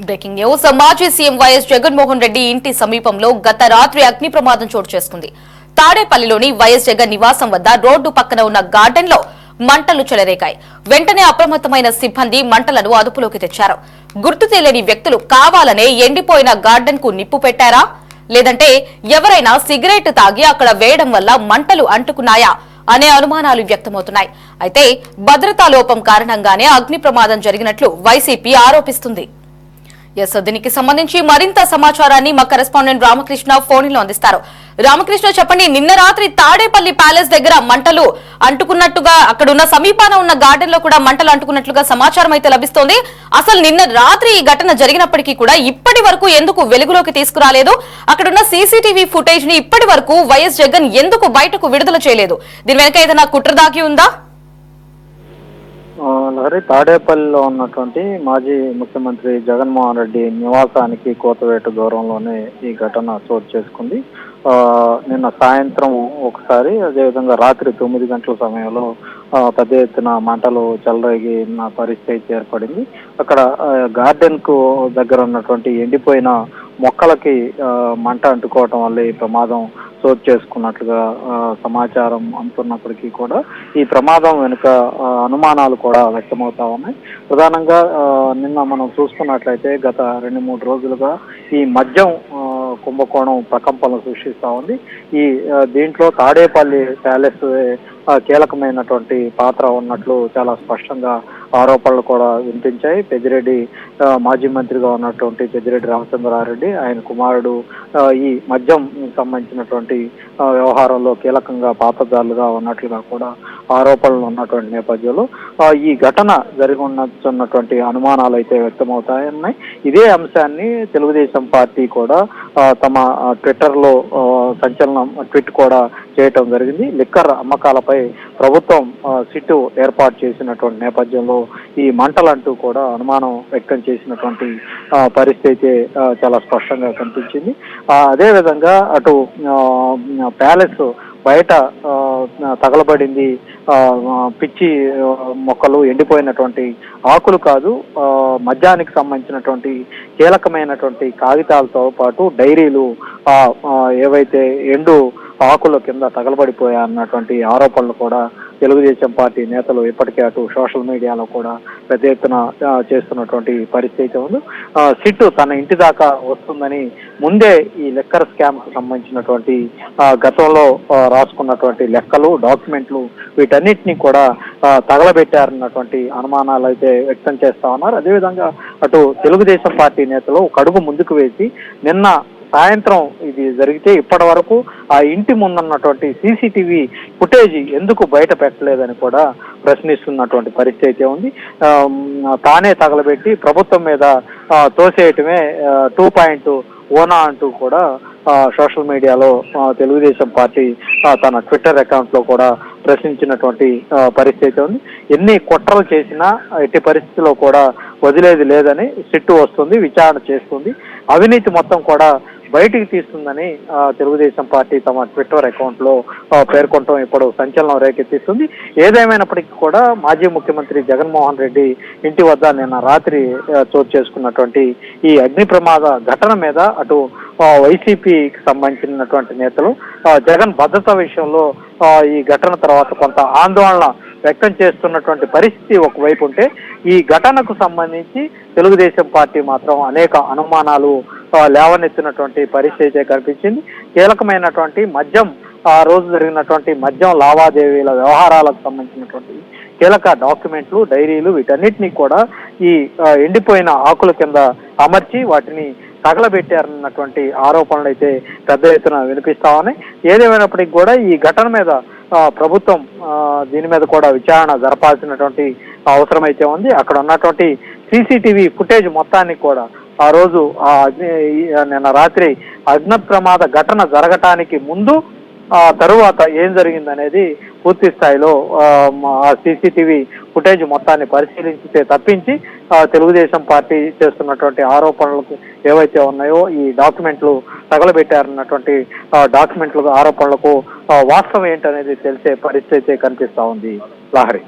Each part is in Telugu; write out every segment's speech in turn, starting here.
Breaking news. మాజీ సీఎం వైఎస్ జగన్మోహన్ రెడ్డి ఇంటి సమీపంలో గత రాత్రి అగ్ని ప్రమాదం చోటు చేసుకుంది. తాడేపల్లిలోని వైఎస్ జగన్ నివాసం వద్ద రోడ్డు పక్కన ఉన్న గార్డెన్ లో మంటలు చెలరేగాయి. వెంటనే అప్రమత్తమైన సిబ్బంది మంటలను అదుపులోకి తెచ్చారు. గుర్తు తెలియని వ్యక్తులు కావాలనే ఎండిపోయిన గార్డెన్ కు నిప్పు పెట్టారా, లేదంటే ఎవరైనా సిగరెట్ తాగి అక్కడ వేయడం వల్ల మంటలు అంటుకున్నాయా అనే అనుమానాలు వ్యక్తమవుతున్నాయి. అయితే భద్రతా లోపం కారణంగానే అగ్ని ప్రమాదం జరిగినట్లు వైసీపీ ఆరోపిస్తుంది. దీనికి సంబంధించి మరింత సమాచారాన్ని మా కరెస్పాండెంట్ రామకృష్ణ ఫోన్ లో అందిస్తారు. రామకృష్ణ, చెప్పండి, నిన్న రాత్రి తాడేపల్లి ప్యాలెస్ దగ్గర మంటలు అంటుకున్నట్టుగా, అక్కడ ఉన్న సమీపాన ఉన్న గార్డెన్ లో కూడా మంటలు అంటుకున్నట్లుగా సమాచారం అయితే లభిస్తోంది. అసలు నిన్న రాత్రి ఈ ఘటన జరిగినప్పటికీ కూడా ఇప్పటి వరకు ఎందుకు వెలుగులోకి తీసుకురాలేదు? అక్కడున్న సీసీటీవీ ఫుటేజ్ ని ఇప్పటి వరకు వైఎస్ జగన్ ఎందుకు బయటకు విడుదల చేయలేదు? దీని వెనక ఏదైనా కుట్ర దాగి ఉందా? లహరి, తాడేపల్లిలో ఉన్నటువంటి మాజీ ముఖ్యమంత్రి జగన్మోహన్ రెడ్డి నివాసానికి కోతవేటు దూరంలోనే ఈ ఘటన చోటు చేసుకుంది. నిన్న సాయంత్రం ఒకసారి, అదేవిధంగా రాత్రి 9 గంటల సమయంలో పెద్ద ఎత్తున మంటలు చెలరేగిన పరిస్థితి ఏర్పడింది. అక్కడ గార్డెన్ కు దగ్గర ఉన్నటువంటి ఎండిపోయిన మొక్కలకి మంట అంటుకోవటం వల్ల ఈ ప్రమాదం చోటు చేసుకున్నట్లుగా సమాచారం అందుతున్నప్పటికీ కూడా ఈ ప్రమాదం వెనుక అనుమానాలు కూడా వ్యక్తమవుతా ఉన్నాయి. ప్రధానంగా నిన్న మనం చూసుకున్నట్లయితే గత 2-3 రోజులుగా ఈ మద్యం కుంభకోణం ప్రకంపనలు సృష్టిస్తా ఉంది. ఈ దీంట్లో తాడేపల్లి ప్యాలెస్ కీలకమైనటువంటి పాత్ర ఉన్నట్లు చాలా స్పష్టంగా ఆరోపణలు కూడా వినిపించాయి. పెద్దిరెడ్డి మాజీ మంత్రిగా ఉన్నటువంటి పెద్దిరెడ్డి రామచంద్రారెడ్డి, ఆయన కుమారుడు ఈ మద్యం సంబంధించినటువంటి వ్యవహారంలో కీలకంగా పాత్రధారులుగా ఉన్నట్లుగా కూడా ఆరోపణలు ఉన్నటువంటి నేపథ్యంలో ఈ ఘటన జరిగి ఉన్నటువంటి అనుమానాలు అయితే వ్యక్తమవుతాయన్నాయి. ఇదే అంశాన్ని తెలుగుదేశం పార్టీ కూడా తమ ట్విట్టర్లో సంచలనం ట్వీట్ కూడా చేయటం జరిగింది. లిక్కర్ అమ్మకాలపై ప్రభుత్వం సిట్టు ఏర్పాటు చేసినటువంటి నేపథ్యంలో ఈ మంటలంటూ కూడా అనుమానం వ్యక్తం చేసినటువంటి పరిస్థితి చాలా స్పష్టంగా కనిపించింది. అదేవిధంగా అటు ప్యాలెస్ బయట తగలబడింది పిచ్చి మొక్కలు, ఎండిపోయినటువంటి ఆకులు కాదు, మద్యానికి సంబంధించినటువంటి కీలకమైనటువంటి కాగితాలతో పాటు డైరీలు ఏవైతే ఎండు ఆకుల కింద తగలబడిపోయాయన్నటువంటి ఆరోపణలు కూడా తెలుగుదేశం పార్టీ నేతలు ఇప్పటికే అటు సోషల్ మీడియాలో కూడా పెద్ద ఎత్తున చేస్తున్నటువంటి పరిస్థితి ఉంది. సిట్టు తన ఇంటి దాకా వస్తుందని ముందే ఈ లెక్కర్ స్కామ్ కు సంబంధించినటువంటి గతంలో రాసుకున్నటువంటి లెక్కలు, డాక్యుమెంట్లు వీటన్నిటినీ కూడా తగలబెట్టారన్నటువంటి అనుమానాలు అయితే వ్యక్తం చేస్తా ఉన్నారు. అదేవిధంగా అటు తెలుగుదేశం పార్టీ నేతలు ఒక అడుగు ముందుకు వేసి నిన్న సాయంత్రం ఇది జరిగితే ఇప్పటి వరకు ఆ ఇంటి ముందున్నటువంటి సీసీటీవీ ఫుటేజ్ ఎందుకు బయట పెట్టలేదని కూడా ప్రశ్నిస్తున్నటువంటి పరిస్థితి ఉంది. తానే తగలబెట్టి ప్రభుత్వం మీద తోసేయటమే 2.0 అంటూ కూడా సోషల్ మీడియాలో తెలుగుదేశం పార్టీ తన ట్విట్టర్ అకౌంట్ లో కూడా ప్రశ్నించినటువంటి పరిస్థితి ఉంది. ఎన్ని కుట్రలు చేసినా ఎట్టి పరిస్థితిలో కూడా వదిలేది లేదని సిట్టు వస్తుంది, విచారణ చేస్తుంది, అవినీతి మొత్తం కూడా బయటికి తీస్తుందని తెలుగుదేశం పార్టీ తమ ట్విట్టర్ అకౌంట్ లో పేర్కొనడం ఇప్పుడు సంచలనం రేకెత్తిస్తుంది. ఏదేమైనప్పటికీ కూడా మాజీ ముఖ్యమంత్రి జగన్మోహన్ రెడ్డి ఇంటి వద్ద నిన్న రాత్రి చోటు చేసుకున్నటువంటి ఈ అగ్ని ప్రమాద ఘటన మీద అటు వైసీపీకి సంబంధించినటువంటి నేతలు జగన్ భద్రత విషయంలో ఈ ఘటన తర్వాత కొంత ఆందోళన వ్యక్తం చేస్తున్నటువంటి పరిస్థితి ఒకవైపు ఉంటే, ఈ ఘటనకు సంబంధించి తెలుగుదేశం పార్టీ మాత్రం అనేక అనుమానాలు లేవనెత్తినటువంటి పరిస్థితి కనిపించింది. కీలకమైనటువంటి మద్యం, ఆ రోజు జరిగినటువంటి మద్యం లావాదేవీల వ్యవహారాలకు సంబంధించినటువంటి కీలక డాక్యుమెంట్లు, డైరీలు వీటన్నిటినీ కూడా ఈ ఎండిపోయిన ఆకుల కింద అమర్చి వాటిని తగలబెట్టారన్నటువంటి ఆరోపణలు అయితే పెద్ద ఎత్తున వినిపిస్తా ఉన్నాయి. ఏదేమైనప్పటికీ కూడా ఈ ఘటన మీద ప్రభుత్వం దీని మీద కూడా విచారణ జరపాల్సినటువంటి అవసరం అయితే ఉంది. అక్కడ ఉన్నటువంటి సీసీటీవీ ఫుటేజ్ మొత్తాన్ని కూడా ఆ రోజు నిన్న రాత్రి అగ్ని ప్రమాద ఘటన జరగటానికి ముందు తరువాత ఏం జరిగిందనేది పూర్తి స్థాయిలో ఆ సీసీటీవీ ఫుటేజ్ మొత్తాన్ని పరిశీలించితే తప్పించి తెలుగుదేశం పార్టీ చేస్తున్నటువంటి ఆరోపణలకు ఏవైతే ఉన్నాయో ఈ డాక్యుమెంట్లు తగలబెట్టారన్నటువంటి డాక్యుమెంట్ల ఆరోపణలకు వాస్తవం ఏంటనేది తెలిసే పరిస్థితి కనిపిస్తా ఉంది. లహరి.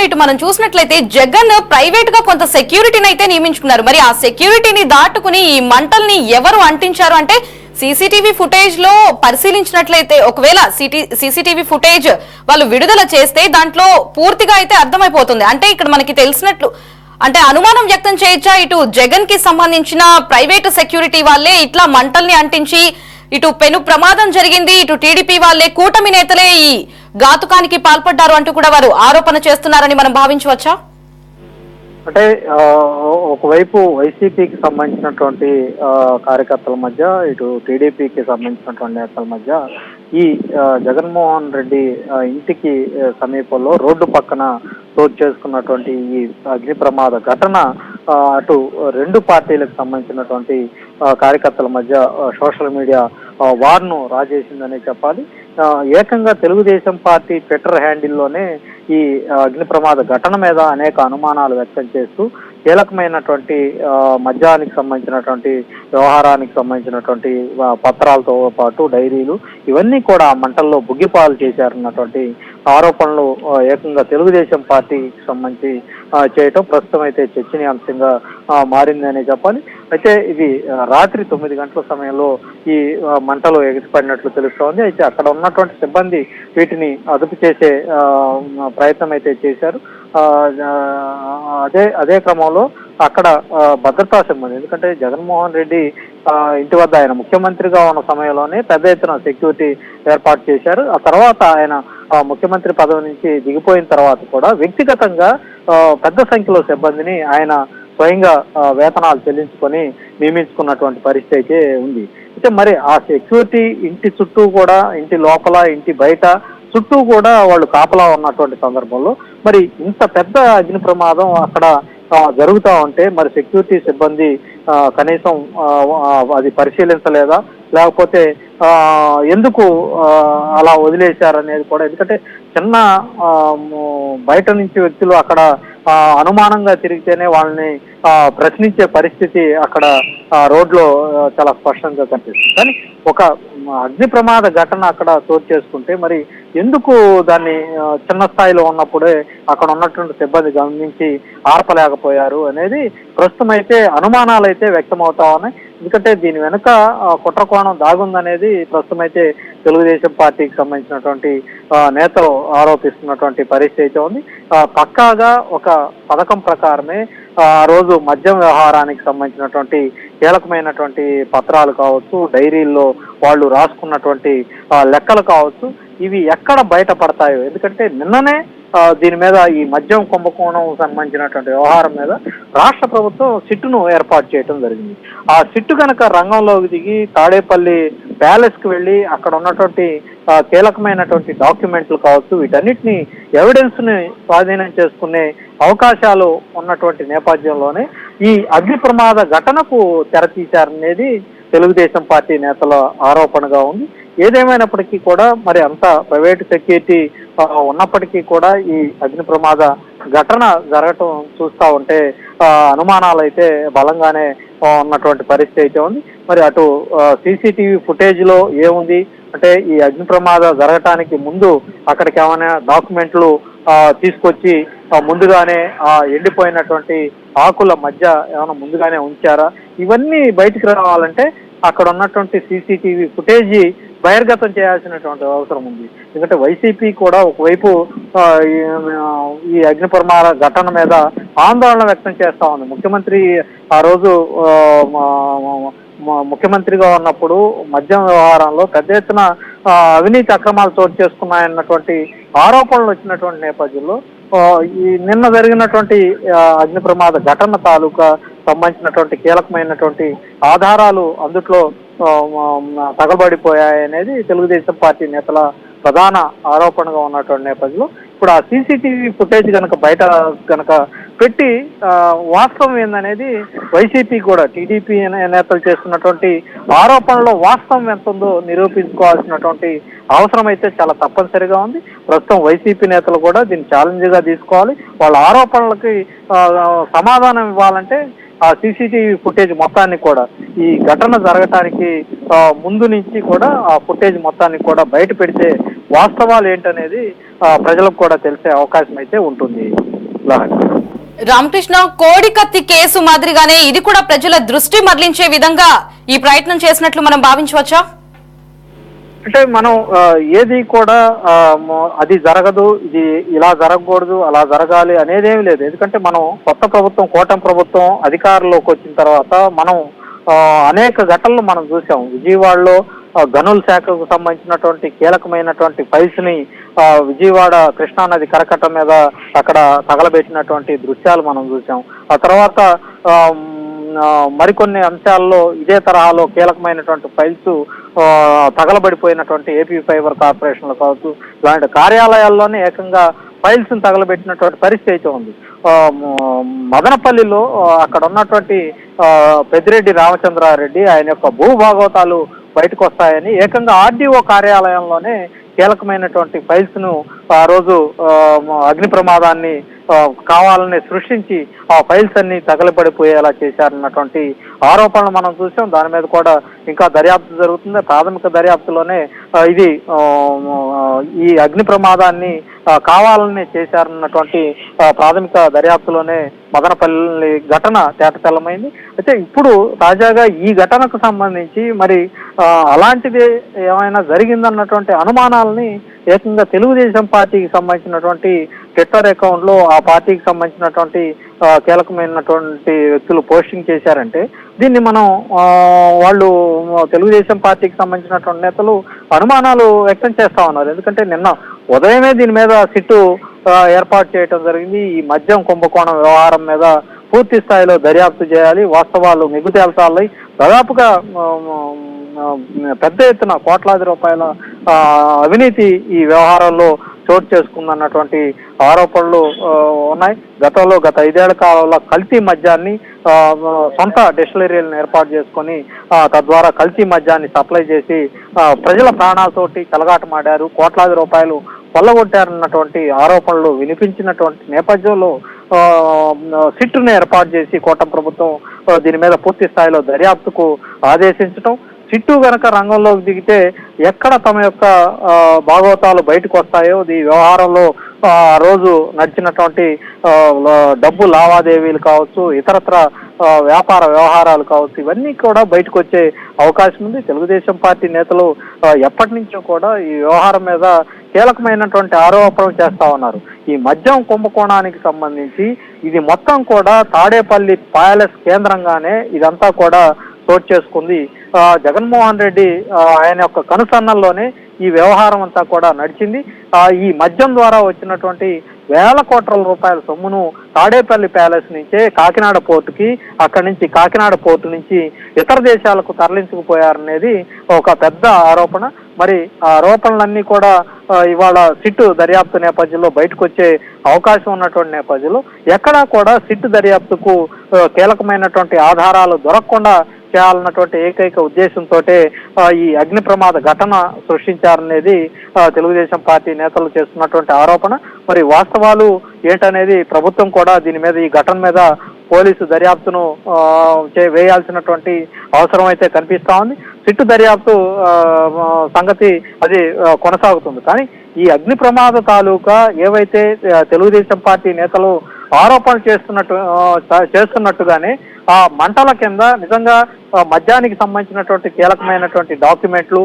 ఇటు మనం చూసినట్లయితే జగన్ ప్రైవేట్ గా కొంత సెక్యూరిటీని అయితే నియమించుకున్నారు. మరి ఆ సెక్యూరిటీని దాటుకుని ఈ మంటల్ని ఎవరు అంటించారు అంటే సీసీటీవీ ఫుటేజ్ లో పరిశీలించినట్లయితే ఒకవేళ సీసీటీవీ ఫుటేజ్ వాళ్ళు విడుదల చేస్తే దాంట్లో పూర్తిగా అయితే అర్థమైపోతుంది. అంటే ఇక్కడ మనకి తెలిసినట్లు అంటే అనుమానం వ్యక్తం చేయొచ్చా, ఇటు జగన్ కి సంబంధించిన ప్రైవేట్ సెక్యూరిటీ వాళ్ళే ఇట్లా మంటల్ని అంటించి ఇటు పెను ప్రమాదం జరిగింది, ఇటు టీడీపీ వాళ్ళే కూటమి నేతలే ఈ ఘాతుకానికి పాల్పడ్డారు అంటూ కూడా వారు ఆరోపణ చేస్తున్నారని మనం భావించవచ్చా? అంటే ఒకవైపు వైసీపీకి సంబంధించినటువంటి కార్యకర్తల మధ్య, ఇటు టీడీపీకి సంబంధించినటువంటి నేతల మధ్య ఈ జగన్మోహన్ రెడ్డి ఇంటికి సమీపంలో రోడ్డు పక్కన చోటు చేసుకున్నటువంటి ఈ అగ్ని ప్రమాద ఘటన అటు రెండు పార్టీలకు సంబంధించినటువంటి కార్యకర్తల మధ్య సోషల్ మీడియా వార్ను రాజేసిందనే చెప్పాలి. ఏకంగా తెలుగుదేశం పార్టీ ట్విట్టర్ హ్యాండిల్లోనే ఈ అగ్ని ప్రమాద ఘటన మీద అనేక అనుమానాలు వ్యక్తం చేస్తూ కీలకమైనటువంటి మద్యానికి సంబంధించినటువంటి వ్యవహారానికి సంబంధించినటువంటి పత్రాలతో పాటు డైరీలు ఇవన్నీ కూడా మంటల్లో బుగ్గిపాలు చేశారన్నటువంటి ఆరోపణలు ఏకంగా తెలుగుదేశం పార్టీకి సంబంధించి చేయటం ప్రస్తుతం అయితే చర్చనీయాంశంగా మారిందనే చెప్పాలి. అయితే ఇది రాత్రి 9 గంటల సమయంలో ఈ మంటలు ఎగిసిపడినట్లు తెలుస్తోంది. అయితే అక్కడ ఉన్నటువంటి సిబ్బంది వీటిని అదుపు చేసే ప్రయత్నం అయితే చేశారు. అదే క్రమంలో అక్కడ భద్రతా సిబ్బంది, ఎందుకంటే జగన్మోహన్ రెడ్డి ఇంటి వద్ద ఆయన ముఖ్యమంత్రిగా ఉన్న సమయంలోనే పెద్ద ఎత్తున సెక్యూరిటీ ఏర్పాటు చేశారు. ఆ తర్వాత ఆయన ముఖ్యమంత్రి పదవి నుంచి దిగిపోయిన తర్వాత కూడా వ్యక్తిగతంగా పెద్ద సంఖ్యలో సిబ్బందిని ఆయన స్వయంగా వేతనాలు చెల్లించుకొని నియమించుకున్నటువంటి పరిస్థితి అయితే ఉంది. అయితే మరి ఆ సెక్యూరిటీ ఇంటి చుట్టూ కూడా, ఇంటి లోపల ఇంటి బయట చుట్టూ కూడా వాళ్ళు కాపలా ఉన్నటువంటి సందర్భంలో మరి ఇంత పెద్ద అగ్ని ప్రమాదం అక్కడ జరుగుతూ ఉంటే మరి సెక్యూరిటీ సిబ్బంది కనీసం అది పరిశీలించలేదా, లేకపోతే ఎందుకు అలా వదిలేశారనేది కూడా, ఎందుకంటే చిన్న బయట నుంచి వ్యక్తులు అక్కడ అనుమానంగా తిరిగితేనే వాళ్ళని ప్రశ్నించే పరిస్థితి అక్కడ రోడ్లో చాలా స్పష్టంగా కనిపిస్తుంది. కానీ ఒక అగ్ని ప్రమాద ఘటన అక్కడ చోటు చేసుకుంటే మరి ఎందుకు దాన్ని చిన్న స్థాయిలో ఉన్నప్పుడే అక్కడ ఉన్నటువంటి సిబ్బంది గమనించి ఆర్పలేకపోయారు అనేది ప్రస్తుతం అయితే అనుమానాలు అయితే వ్యక్తమవుతా ఉన్నాయి. ఎందుకంటే దీని వెనుక కుట్రకోణం దాగుందనేది ప్రస్తుతం అయితే తెలుగుదేశం పార్టీకి సంబంధించినటువంటి నేతలు ఆరోపిస్తున్నటువంటి పరిస్థితి అయితే ఉంది. పక్కాగా ఒక పథకం ప్రకారమే ఆ రోజు మద్యం వ్యవహారానికి సంబంధించినటువంటి కీలకమైనటువంటి పత్రాలు కావచ్చు, డైరీల్లో వాళ్ళు రాసుకున్నటువంటి లెక్కలు కావచ్చు, ఇవి ఎక్కడ బయటపడతాయో, ఎందుకంటే నిన్ననే దీని మీద ఈ మద్యం కుంభకోణం సంబంధించినటువంటి వ్యవహారం మీద రాష్ట్ర ప్రభుత్వం సిట్టును ఏర్పాటు చేయడం జరిగింది. ఆ సిట్టు కనుక రంగంలోకి దిగి తాడేపల్లి ప్యాలెస్ కి వెళ్ళి అక్కడ ఉన్నటువంటి కీలకమైనటువంటి డాక్యుమెంట్లు కావచ్చు, వీటన్నిటిని ఎవిడెన్స్ ని స్వాధీనం చేసుకునే అవకాశాలు ఉన్నటువంటి నేపథ్యంలోనే ఈ అగ్ని ప్రమాద ఘటనకు తెరతీశారనేది తెలుగుదేశం పార్టీ నేతల ఆరోపణగా ఉంది. ఏదేమైనప్పటికీ కూడా మరి అంత ప్రైవేట్ సెక్యూరిటీ ఉన్నప్పటికీ కూడా ఈ అగ్ని ప్రమాద ఘటన జరగటం చూస్తూ ఉంటే అనుమానాలు అయితే బలంగానే ఉన్నటువంటి పరిస్థితి అయితే ఉంది. మరి అటు సీసీటీవీ ఫుటేజ్ లో ఏముంది అంటే ఈ అగ్ని ప్రమాదం జరగటానికి ముందు అక్కడికి ఏమైనా డాక్యుమెంట్లు తీసుకొచ్చి ముందుగానే ఎండిపోయినటువంటి ఆకుల మధ్య ఏమైనా ముందుగానే ఉంచారా, ఇవన్నీ బయటికి రావాలంటే అక్కడ ఉన్నటువంటి సీసీటీవీ ఫుటేజీ బహిర్గతం చేయాల్సినటువంటి అవసరం ఉంది. ఎందుకంటే వైసీపీ కూడా ఒకవైపు ఈ అగ్ని ప్రమాద ఘటన మీద ఆందోళన వ్యక్తం చేస్తా ఉంది. ముఖ్యమంత్రి ఆ రోజు ముఖ్యమంత్రిగా ఉన్నప్పుడు మద్యం వ్యవహారంలో పెద్ద ఎత్తున అవినీతి అక్రమాలు చోటు చేసుకున్నాయన్నటువంటి ఆరోపణలు వచ్చినటువంటి నేపథ్యంలో ఈ నిన్న జరిగినటువంటి అగ్ని ప్రమాద ఘటన తాలూకా సంబంధించినటువంటి కీలకమైనటువంటి ఆధారాలు అందుట్లో తగలబడిపోయాయనేది తెలుగుదేశం పార్టీ నేతల ప్రధాన ఆరోపణగా ఉన్నటువంటి నేపథ్యంలో ఇప్పుడు ఆ సీసీటీవీ ఫుటేజ్ కనుక బయట కనుక పెట్టి వాస్తవం ఏందనేది వైసీపీ కూడా టీడీపీ నేతలు చేస్తున్నటువంటి ఆరోపణలో వాస్తవం ఎంత ఉందో నిరూపించుకోవాల్సినటువంటి అవసరం అయితే చాలా తప్పనిసరిగా ఉంది. ప్రస్తుతం వైసీపీ నేతలు కూడా దీన్ని ఛాలెంజ్ గా తీసుకోవాలి. వాళ్ళ ఆరోపణలకి సమాధానం ఇవ్వాలంటే ఆ సీసీటీవీ ఫుటేజ్ మొత్తాన్ని కూడా ఈ ఘటన జరగటానికి ముందు నుంచి కూడా ఆ ఫుటేజ్ మొత్తాన్ని కూడా బయట పెడితే వాస్తవాలు ఏంటనేది ప్రజలకు కూడా తెలిసే అవకాశం అయితే ఉంటుంది. రామకృష్ణ, కోడికత్తి కేసు మాదిరిగానే ఇది కూడా ప్రజల దృష్టి మరలించే విధంగా ఈ ప్రయత్నం చేసినట్లు మనం భావించవచ్చా? అంటే మనం ఏది కూడా అది జరగదు, ఇది ఇలా జరగకూడదు, అలా జరగాలి అనేదేమీ లేదు. ఎందుకంటే మనం కొత్త ప్రభుత్వం, కూటమి ప్రభుత్వం అధికారంలోకి వచ్చిన తర్వాత మనం అనేక ఘటనలు మనం చూసాం. విజయవాడలో గనుల శాఖకు సంబంధించినటువంటి కీలకమైనటువంటి ఫైల్స్ ని విజయవాడ కృష్ణానది కరకట్ట మీద అక్కడ తగలబెట్టినటువంటి దృశ్యాలు మనం చూసాం. ఆ తర్వాత మరికొన్ని అంశాల్లో ఇదే తరహాలో కీలకమైనటువంటి ఫైల్స్ తగలబడిపోయినటువంటి ఏపీ ఫైబర్ కార్పొరేషన్లు కావచ్చు, ఇలాంటి కార్యాలయాల్లోనే ఏకంగా ఫైల్స్ ని తగలబెట్టినటువంటి పరిస్థితి అయితే ఉంది. మదనపల్లిలో అక్కడ ఉన్నటువంటి పెద్దిరెడ్డి రామచంద్రారెడ్డి ఆయన యొక్క భూభాగవతాలు బయటకు వస్తాయని ఏకంగా ఆర్డీఓ కార్యాలయంలోనే కీలకమైనటువంటి ఫైల్స్ ను ఆ రోజు అగ్ని ప్రమాదాన్ని కావాలని సృష్టించి ఆ ఫైల్స్ అన్ని తగలబడిపోయేలా చేశారన్నటువంటి ఆరోపణలు మనం చూసాం. దాని మీద కూడా ఇంకా దర్యాప్తు జరుగుతుంది. ప్రాథమిక దర్యాప్తులోనే ఇది ఈ అగ్ని ప్రమాదాన్ని కావాలని చేశారన్నటువంటి ప్రాథమిక దర్యాప్తులోనే మదనపల్లి ఘటన తేటతెల్లమైంది. అయితే ఇప్పుడు తాజాగా ఈ ఘటనకు సంబంధించి మరి అలాంటిది ఏమైనా జరిగిందన్నటువంటి అనుమానాలని ఏకంగా తెలుగుదేశం పార్టీకి సంబంధించినటువంటి ట్విట్టర్ అకౌంట్ లో ఆ పార్టీకి సంబంధించినటువంటి కీలకమైనటువంటి వ్యక్తులు పోస్టింగ్ చేశారంటే దీన్ని మనం వాళ్ళు తెలుగుదేశం పార్టీకి సంబంధించినటువంటి నేతలు అనుమానాలు వ్యక్తం చేస్తా ఉన్నారు. ఎందుకంటే నిన్న ఉదయమే దీని మీద సిట్టు ఏర్పాటు చేయడం జరిగింది. ఈ మద్యం కుంభకోణం వ్యవహారం మీద పూర్తి స్థాయిలో దర్యాప్తు చేయాలి, వాస్తవాలు నిగ్గు తేల్చాలి. దాదాపుగా పెద్ద ఎత్తున కోట్లాది రూపాయల అవినీతి ఈ వ్యవహారంలో చోటు చేసుకుందన్నటువంటి ఆరోపణలు ఉన్నాయి. గత 5 ఏళ్ల కాలంలో కల్తీ మద్యాన్ని సొంత డిస్టిలరీలను ఏర్పాటు చేసుకొని తద్వారా కల్తీ మద్యాన్ని సప్లై చేసి ప్రజల ప్రాణాలతోటి చెలగాటమాడారు, కోట్లాది రూపాయలు కొల్లగొట్టారన్నటువంటి ఆరోపణలు వినిపించినటువంటి నేపథ్యంలో సిట్టును ఏర్పాటు చేసి కూటమి ప్రభుత్వం దీని మీద పూర్తి స్థాయిలో దర్యాప్తుకు ఆదేశించడం. సిట్టు గనక రంగంలోకి దిగితే ఎక్కడ తమ యొక్క భాగవతాలు బయటకు వస్తాయో, ఈ వ్యవహారంలో రోజు నడిచినటువంటి డబ్బు లావాదేవీలు కావచ్చు, ఇతరత్ర వ్యాపార వ్యవహారాలు కావచ్చు, ఇవన్నీ కూడా బయటకు వచ్చే అవకాశం ఉంది. తెలుగుదేశం పార్టీ నేతలు ఎప్పటి నుంచో కూడా ఈ వ్యవహారం మీద కీలకమైనటువంటి ఆరోపణలు చేస్తా ఉన్నారు. ఈ మద్యం కుంభకోణానికి సంబంధించి ఇది మొత్తం కూడా తాడేపల్లి ప్యాలెస్ కేంద్రంగానే ఇదంతా కూడా చోటు చేసుకుంది. జగన్మోహన్ రెడ్డి ఆయన యొక్క కనుసన్నల్లోనే ఈ వ్యవహారం అంతా కూడా నడిచింది. ఈ మద్యం ద్వారా వచ్చినటువంటి వేల కోట్ల రూపాయల సొమ్మును తాడేపల్లి ప్యాలెస్ నుంచే కాకినాడ పోర్టుకి, అక్కడి నుంచి కాకినాడ పోర్టు నుంచి ఇతర దేశాలకు తరలించుకుపోయారనేది ఒక పెద్ద ఆరోపణ. మరి ఆ ఆరోపణలన్నీ కూడా ఇవాళ సిట్టు దర్యాప్తు నేపథ్యంలో బయటకు వచ్చే అవకాశం ఉన్నటువంటి నేపథ్యంలో ఎక్కడా కూడా సిట్టు దర్యాప్తుకు కీలకమైనటువంటి ఆధారాలు దొరకకుండా చేయాలన్నటువంటి ఏకైక ఉద్దేశంతో ఈ అగ్ని ప్రమాద ఘటన సృష్టించారనేది తెలుగుదేశం పార్టీ నేతలు చేస్తున్నటువంటి ఆరోపణ. మరి వాస్తవాలు ఏంటనేది ప్రభుత్వం కూడా దీని మీద, ఈ ఘటన మీద పోలీసు దర్యాప్తును వేయాల్సినటువంటి అవసరం అయితే కనిపిస్తా ఉంది. సిట్టు దర్యాప్తు సంగతి అది కొనసాగుతుంది. కానీ ఈ అగ్ని ప్రమాద తాలూకా ఏవైతే తెలుగుదేశం పార్టీ నేతలు ఆరోపణలు చేస్తున్నట్టుగానే ఆ మంటల కింద నిజంగా మద్యానికి సంబంధించినటువంటి కీలకమైనటువంటి డాక్యుమెంట్లు,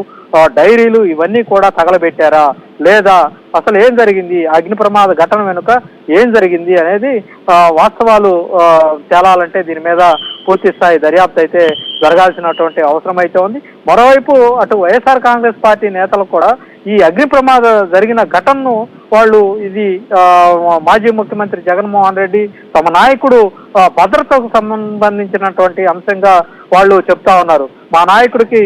డైరీలు ఇవన్నీ కూడా తగలబెట్టారా లేదా, అసలు ఏం జరిగింది, అగ్ని ప్రమాద ఘటన వెనుక ఏం జరిగింది అనేది వాస్తవాలు తేలాలంటే దీని మీద పూర్తి స్థాయి దర్యాప్తు అయితే జరగాల్సినటువంటి అవసరం అయితే ఉంది. మరోవైపు అటు వైఎస్ఆర్ కాంగ్రెస్ పార్టీ నేతలు కూడా ఈ అగ్ని ప్రమాద జరిగిన ఘటనను వాళ్ళు ఇది మాజీ ముఖ్యమంత్రి జగన్మోహన్ రెడ్డి తమ నాయకుడు భద్రతకు సంబంధించినటువంటి అంశంగా వాళ్ళు చెప్తా ఉన్నారు. మా నాయకుడికి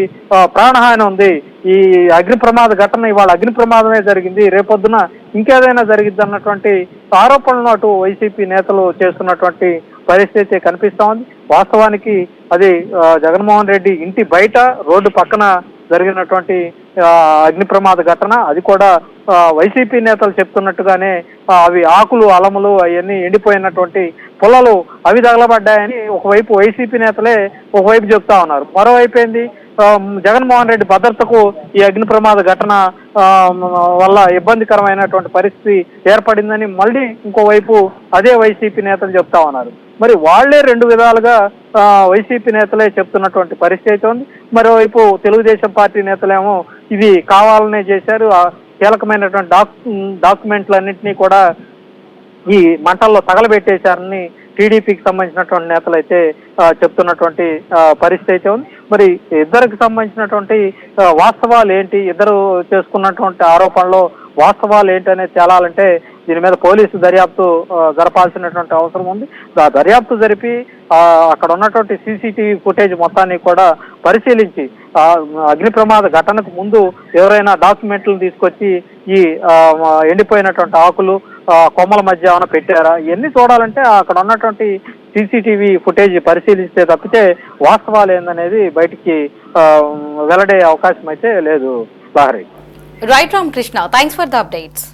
ప్రాణహాని ఉంది, ఈ అగ్ని ప్రమాద ఘటన ఇవాళ అగ్ని ప్రమాదమే జరిగింది, రేపొద్దున ఇంకేదైనా జరిగిద్ది అన్నటువంటి ఆరోపణలు అటు వైసీపీ నేతలు చేస్తున్నటువంటి పరిస్థితి కనిపిస్తా ఉంది. వాస్తవానికి అది జగన్మోహన్ రెడ్డి ఇంటి బయట రోడ్డు పక్కన జరిగినటువంటి అగ్ని ప్రమాద ఘటన. అది కూడా వైసీపీ నేతలు చెప్తున్నట్టుగానే అవి ఆకులు, అలములు అవన్నీ ఎండిపోయినటువంటి పొలాలు అవి తగలబడ్డాయని ఒకవైపు వైసీపీ నేతలే ఒకవైపు చెప్తా ఉన్నారు. మరోవైపు ఏంది, జగన్మోహన్ రెడ్డి భద్రతకు ఈ అగ్ని ప్రమాద ఘటన వల్ల ఇబ్బందికరమైనటువంటి పరిస్థితి ఏర్పడిందని మళ్ళీ ఇంకోవైపు అదే వైసీపీ నేతలు చెప్తా ఉన్నారు. మరి వాళ్లే రెండు విధాలుగా వైసీపీ నేతలే చెప్తున్నటువంటి పరిస్థితి అయితే ఉంది. మరోవైపు తెలుగుదేశం పార్టీ నేతలేమో ఇది కావాలనే చేశారు, కీలకమైనటువంటి డాక్యుమెంట్లన్నింటినీ కూడా ఈ మంటల్లో తగలబెట్టేశారని టీడీపీకి సంబంధించినటువంటి నేతలు అయితే చెప్తున్నటువంటి పరిస్థితి అయితే ఉంది. మరి ఇద్దరికి సంబంధించినటువంటి వాస్తవాలు ఏంటి, ఇద్దరు చేసుకున్నటువంటి ఆరోపణలో వాస్తవాలు ఏంటి అనేది తేలాలంటే దీని మీద పోలీసు దర్యాప్తు జరపాల్సినటువంటి అవసరం ఉంది. దర్యాప్తు జరిపి అక్కడ ఉన్నటువంటి సీసీటీవీ ఫుటేజ్ మొత్తాన్ని కూడా పరిశీలించి అగ్ని ప్రమాద ఘటనకు ముందు ఎవరైనా డాక్యుమెంట్లు తీసుకొచ్చి ఈ ఎండిపోయినటువంటి ఆకులు కొమ్మల మధ్య ఏమైనా పెట్టారా, ఇవన్నీ చూడాలంటే అక్కడ ఉన్నటువంటి సీసీటీవీ ఫుటేజ్ పరిశీలిస్తే తప్పితే వాస్తవాలు ఏందనేది బయటికి వెల్లడే అవకాశం అయితే లేదు. Lahari. Right Ramakrishna, thanks for the updates.